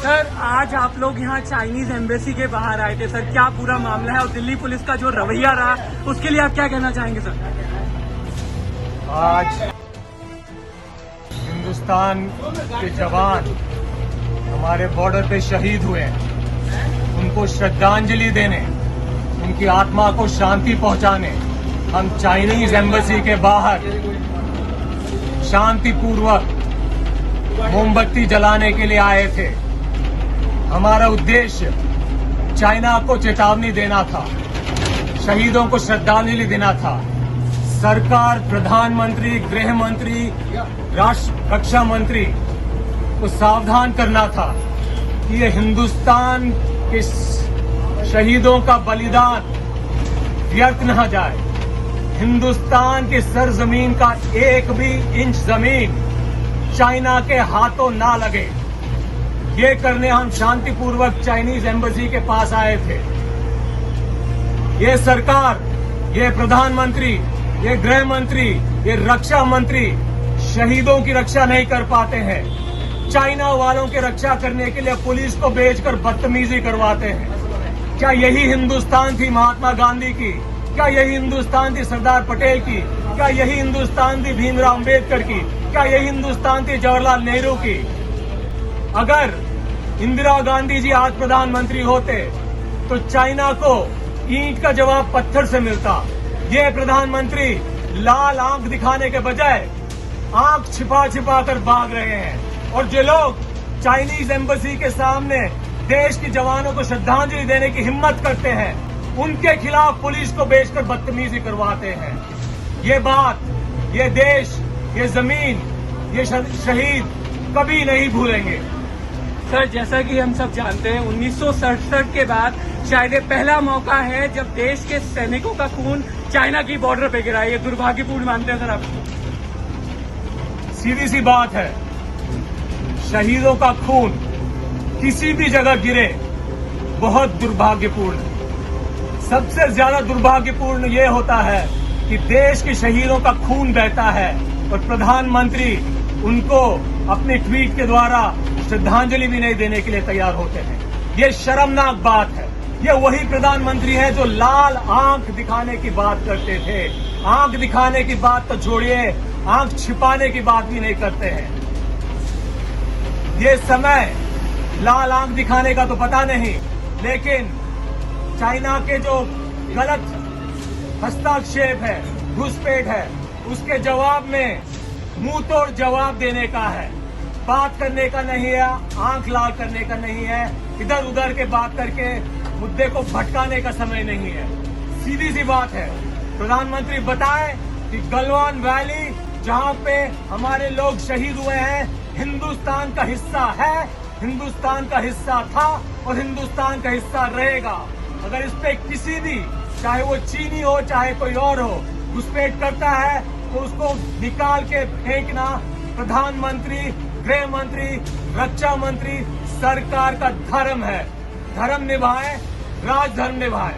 Sir आज आप लोग यहाँ चाइनीज एम्बेसी के बाहर आए थे सर, क्या पूरा मामला है और दिल्ली पुलिस का जो रवैया रहा उसके लिए आप क्या कहना चाहेंगे सर? आज हिंदुस्तान के जवान हमारे बॉर्डर पे शहीद हुए हैं, उनको श्रद्धांजलि देने, उनकी आत्मा को शांति पहुंचाने हम चाइनीज एम्बेसी के बाहर शांतिपूर्वक मोमबत्ती जलाने के लिए आए थे। हमारा उद्देश्य चाइना को चेतावनी देना था, शहीदों को श्रद्धांजलि देना था। सरकार, प्रधानमंत्री, गृह मंत्री, राष्ट्र रक्षा मंत्री को सावधान करना था कि ये हिंदुस्तान के शहीदों का बलिदान व्यर्थ न जाए। हिंदुस्तान की सरजमीन का एक भी इंच जमीन चाइना के हाथों ना लगे, ये करने हम शांतिपूर्वक चाइनीज एम्बेसी के पास आए थे। ये सरकार, ये प्रधानमंत्री, ये गृह मंत्री, ये रक्षा मंत्री शहीदों की रक्षा नहीं कर पाते हैं। चाइना वालों की रक्षा करने के लिए पुलिस को भेजकर बदतमीजी करवाते हैं। क्या यही हिंदुस्तान थी महात्मा गांधी की? क्या यही हिंदुस्तान थी सरदार पटेल की? क्या यही हिंदुस्तान थी भीमराव अम्बेडकर की? क्या यही हिंदुस्तान थी जवाहरलाल नेहरू की? अगर इंदिरा गांधी जी आज प्रधानमंत्री होते तो चाइना को ईंट का जवाब पत्थर से मिलता। ये प्रधानमंत्री लाल आंख दिखाने के बजाय आंख छिपा छिपा कर भाग रहे हैं। और जो लोग चाइनीज एम्बेसी के सामने देश के जवानों को श्रद्धांजलि देने की हिम्मत करते हैं, उनके खिलाफ पुलिस को भेजकर बदतमीजी करवाते हैं। ये बात, ये देश, ये जमीन, ये शहीद कभी नहीं भूलेंगे। सर जैसा कि हम सब जानते हैं 1967 के बाद शायद ये पहला मौका है जब देश के सैनिकों का खून चाइना की बॉर्डर पे गिरा। ये दुर्भाग्यपूर्ण मानते हैं सर आप? सीधी सी बात है, शहीदों का खून किसी भी जगह गिरे बहुत दुर्भाग्यपूर्ण है। सबसे ज्यादा दुर्भाग्यपूर्ण ये होता है कि देश के शहीदों का खून बहता है और प्रधानमंत्री उनको अपने ट्वीट के द्वारा श्रद्धांजलि भी नहीं देने के लिए तैयार होते हैं। ये शर्मनाक बात है। ये वही प्रधानमंत्री है जो लाल आंख दिखाने की बात करते थे। आंख दिखाने की बात तो छोड़िए, आंख छिपाने की बात भी नहीं करते हैं। ये समय लाल आंख दिखाने का तो पता नहीं, लेकिन चाइना के जो गलत हस्तक्षेप है, घुसपैठ है, उसके जवाब में मुंह तोड़ जवाब देने का है। बात करने का नहीं है, आंख लाल करने का नहीं है, इधर उधर के बात करके मुद्दे को भटकाने का समय नहीं है। सीधी सी बात है, प्रधानमंत्री बताए कि गलवान वैली जहां पे हमारे लोग शहीद हुए हैं हिंदुस्तान का हिस्सा है, हिंदुस्तान का हिस्सा था और हिंदुस्तान का हिस्सा रहेगा। अगर इस पे किसी भी, चाहे वो चीनी हो चाहे कोई और हो, घुसपैठ करता है तो उसको निकाल के फेंकना प्रधानमंत्री, गृह मंत्री, रक्षा मंत्री, सरकार का धर्म है। धर्म निभाए, राजधर्म निभाए।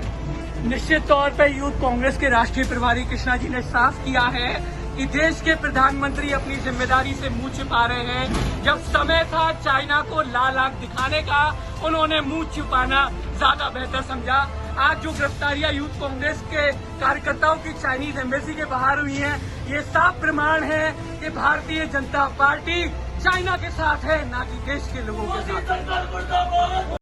निश्चित तौर पर यूथ कांग्रेस के राष्ट्रीय प्रभारी कृष्णा जी ने साफ किया है कि देश के प्रधानमंत्री अपनी जिम्मेदारी से मुंह छिपा रहे हैं। जब समय था चाइना को लाल आंख दिखाने का, उन्होंने मुंह छिपाना ज्यादा बेहतर समझा। आज जो गिरफ्तारियां यूथ कांग्रेस के कार्यकर्ताओं की चाइनीज एम्बेसी के बाहर हुई हैं, ये साफ प्रमाण है कि भारतीय जनता पार्टी चाइना के साथ है, ना कि देश के लोगों के साथ है।